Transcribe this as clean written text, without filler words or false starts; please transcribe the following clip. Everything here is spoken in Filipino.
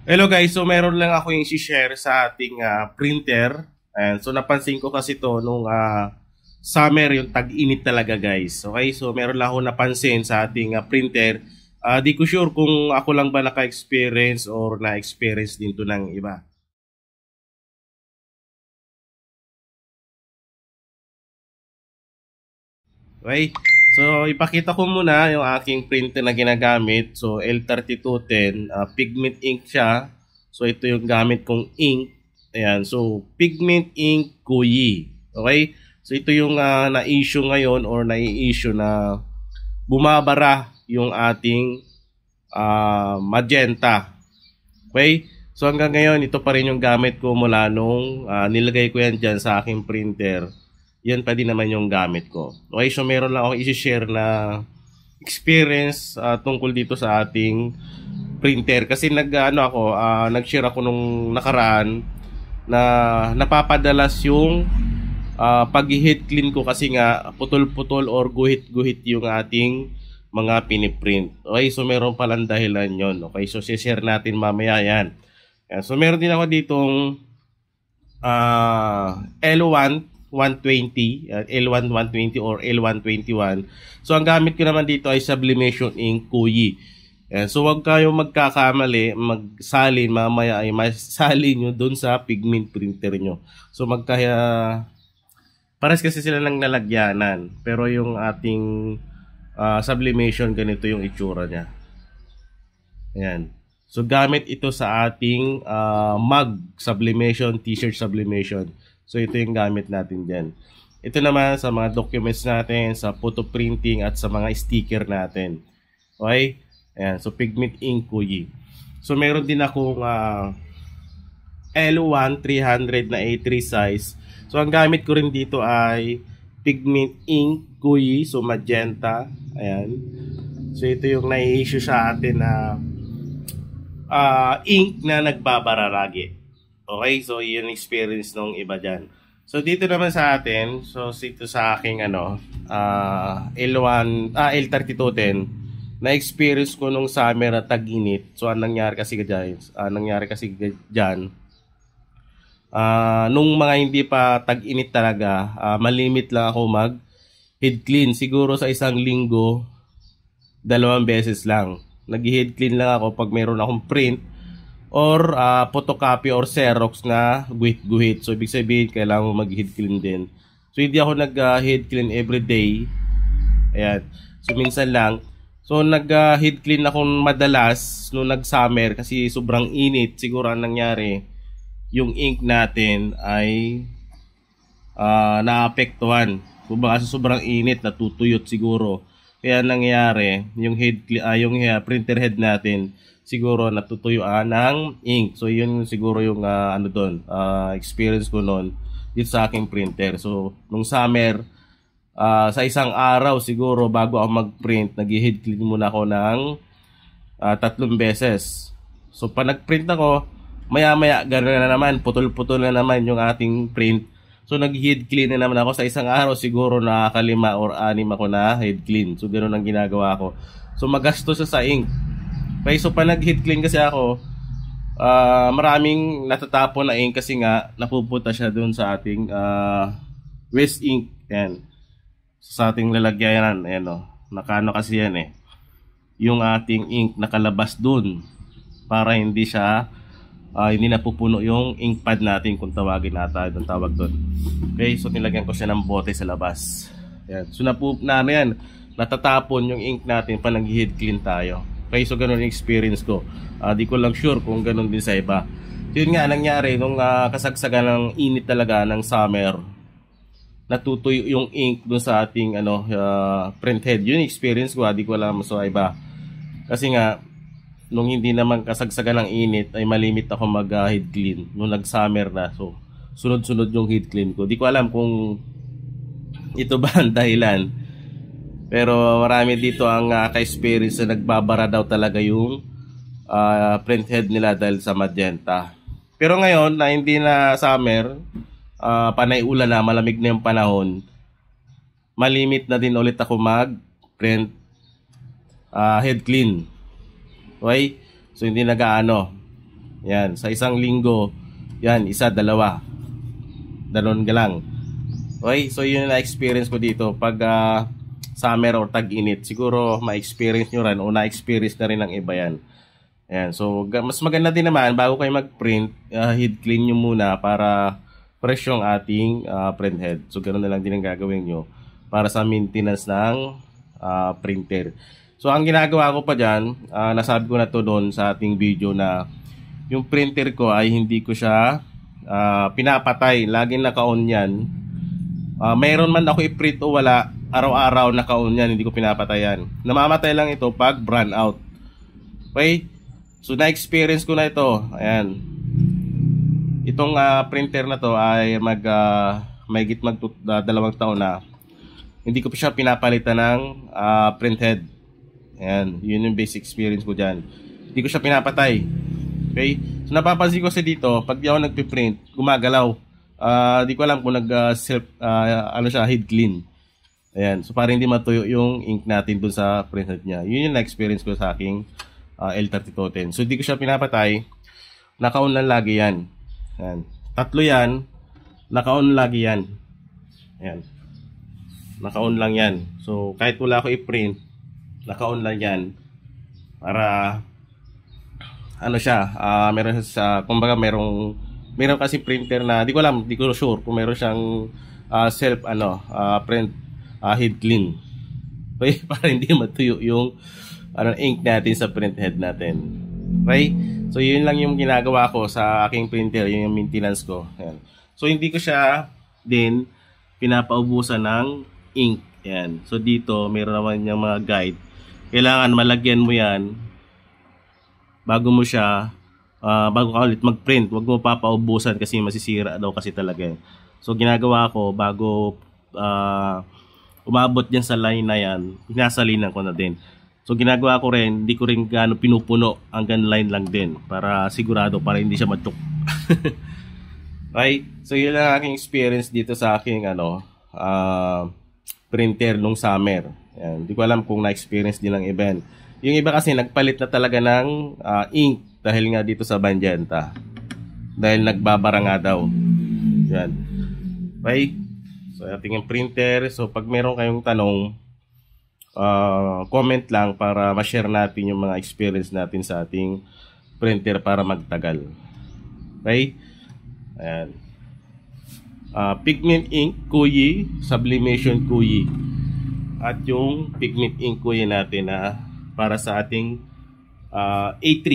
Hello guys, so meron lang ako yung share sa ating printer. And so napansin ko kasi to nung summer yung tag-init talaga guys. Okay, so meron lang ako napansin sa ating printer. Di ko sure kung ako lang ba naka-experience or na-experience din to ng iba. Okay, so ipakita ko muna yung aking printer na ginagamit. So L3210, pigment ink siya. So ito yung gamit kong ink. Ayan, so pigment ink Kuyi. Okay? So ito yung na-issue ngayon or nai-issue na bumabara yung ating magenta. Okay? So hanggang ngayon, ito pa rin yung gamit ko mula nung nilagay ko yan dyan sa aking printer. Yan pa din naman yung gamit ko. Okay, so meron lang ako i-share na experience tungkol dito sa ating printer. Kasi nag-share ako nung nakaraan na napapadalas yung pag-heat clean ko kasi nga putol-putol or guhit-guhit yung ating mga piniprint. Okay, so meron palang dahilan yon. Okay, so share natin mamaya yan. So meron din ako ditong L1 120, L1 120 or L1 21. So ang gamit ko naman dito ay sublimation ink Kuyi. So wag kayong magkakamali, magsalin mamaya ay masalin nyo dun sa pigment printer nyo. So pares kasi sila ng nalagyanan, pero yung ating sublimation ganito yung itsura niya. Ayan. So gamit ito sa ating mug sublimation, t-shirt sublimation. So ito yung gamit natin dyan. Ito naman sa mga documents natin, sa photo printing at sa mga sticker natin. Okay? Ayan. So pigment ink Kuyi. So meron din akong L1 300 na A3 size. So ang gamit ko rin dito ay pigment ink Kuyi. So magenta. Ayan. So ito yung nai-issue sa atin na ink na nagbabara lagi. Okay, so yun experience nung iba dyan. So dito naman sa atin, so dito sa aking L3210, na experience ko nung summer na tag-init. So anong nangyari kasi dyan, nung mga hindi pa tag-init talaga, malimit lang ako mag head clean. Siguro sa isang linggo, 2 beses lang. Nag-head clean lang ako pag mayroon akong print or photocopy or Xerox na guhit-guhit. So ibig sabihin kailangan mo mag-head clean din. So hindi ako nag-head clean every day. Ayan. So minsan lang. So nag-head clean ako madalas nung nag-summer kasi sobrang init. Siguro ang nangyari, yung ink natin ay naapektuhan. Kung baka sa sobrang init, natutuyot siguro. Kaya nangyari, yung printer head natin siguro natutuyuan ng ink. So yun siguro yung experience ko noon dito sa aking printer. So nung summer, sa isang araw siguro bago ako mag-print, nag-head clean muna ako ng 3 beses. So pag nag-print ako, maya-maya gano'n na naman, putol-putol na naman yung ating print. So nag-head clean na naman ako sa isang araw, siguro nakakalima or 6 ako na head clean. So gano'n ang ginagawa ko. So magastos siya sa ink. Okay, so pag nag-head clean kasi ako, maraming natatapon na ink kasi nga napupunta siya doon sa ating waste ink. Yan. Sa ating lalagyanan, ayan o. Nakano kasi yan eh. Yung ating ink nakalabas doon para hindi siya hindi napupuno yung ink pad natin kung tawagin nata yung tawag doon. Okay, so nilagyan ko siya ng bote sa labas. Yan. So yan, natatapon yung ink natin pa nag-head clean tayo. Okay, so ganun yung experience ko. Di ko lang sure kung ganun din sa iba. So yun nga nangyari nung kasagsagan ng init talaga ng summer. Natutuyo yung ink doon sa ating print head. Yun yung experience ko, di ko alam sa iba. Kasi nga nung hindi naman kasagsagan ng init ay malimit ako mag-head clean nung nag-summer na. So sunod-sunod yung head clean ko. Di ko alam kung ito ba ang dahilan. Pero marami dito ang ka-experience na nagbabara daw talaga yung print head nila dahil sa magenta. Pero ngayon na hindi na summer, panay ulan na, malamig na yung panahon, malimit na din ulit ako mag-print head clean. Okay? So hindi nag-aano. Yan, sa isang linggo, yan, isa, dalawa. Dalon ka lang. Okay, so yun na experience ko dito pag summer or tag-init. Siguro ma-experience nyo rin o na-experience na rin ng iba yan. Ayan, so mas maganda din naman bago kayo mag-print, head clean nyo muna para fresh yung ating print head. So ganoon na lang din ang gagawin nyo para sa maintenance ng printer. So ang ginagawa ko pa dyan, nasabi ko na to doon sa ating video na yung printer ko ay hindi ko siya pinapatay. Laging naka-on yan. Mayroon man ako i-print o wala, araw-araw naka-on yan, hindi ko pinapatayan. Namamatay lang ito pag brand out. Okay? So na-experience ko na ito. Ayan. Itong printer na to ay mahigit 2 taon na. Hindi ko pa siya pinapalitan ng print head. Ayan, yun yung basic experience ko dyan. Hindi ko siya pinapatay. Okay? So napapansin ko sa dito, pag di ako nagpiprint, gumagalaw. Di ko alam kung nag-self, head clean. Ayan, so para hindi matuyo yung ink natin dun sa print head niya. Yun yung na-experience ko sa aking L3210. So di ko siya pinapatay. Naka-on lang lagi yan. Ayan. 3 yan. Naka-on lagi yan. Ayan. Naka-on lang yan. So kahit wala ako i-print, naka-on lang yan. Para meron sa kumbaga meron kasi printer na di ko alam, di ko sure kung meron siyang self print head clean. Okay? Para hindi matuyo yung ink natin sa print head natin. Okay? So yun lang yung ginagawa ko sa aking printer, yun yung maintenance ko. Ayan. So hindi ko siya din pinapaubusan ng ink. Ayan. So dito meron naman yung mga guide. Kailangan malagyan mo yan bago mo siya bago ka ulit mag-print. Huwag mo papaubusan kasi masisira daw kasi talaga. So ginagawa ko bago umabot dyan sa line na yan, pinasalinan ko na din. So ginagawa ko rin, hindi ko rin gaano pinupuno, hanggang line lang din para sigurado, para hindi siya matuk. Right? So yun lang aking experience dito sa aking printer nung summer. Yan. Hindi ko alam kung na-experience din ng event. Yung iba kasi nagpalit na talaga ng ink dahil nga dito sa Banjenta. Dahil nagbabara nga daw. Yan. Okay? So ating printer. So pag meron kayong tanong, comment lang para ma-share natin yung mga experience natin sa ating printer para magtagal. Okay? Ayan. Pigment ink Kuyi, sublimation Kuyi. At yung pigment ink Kuyi natin na para sa ating A3.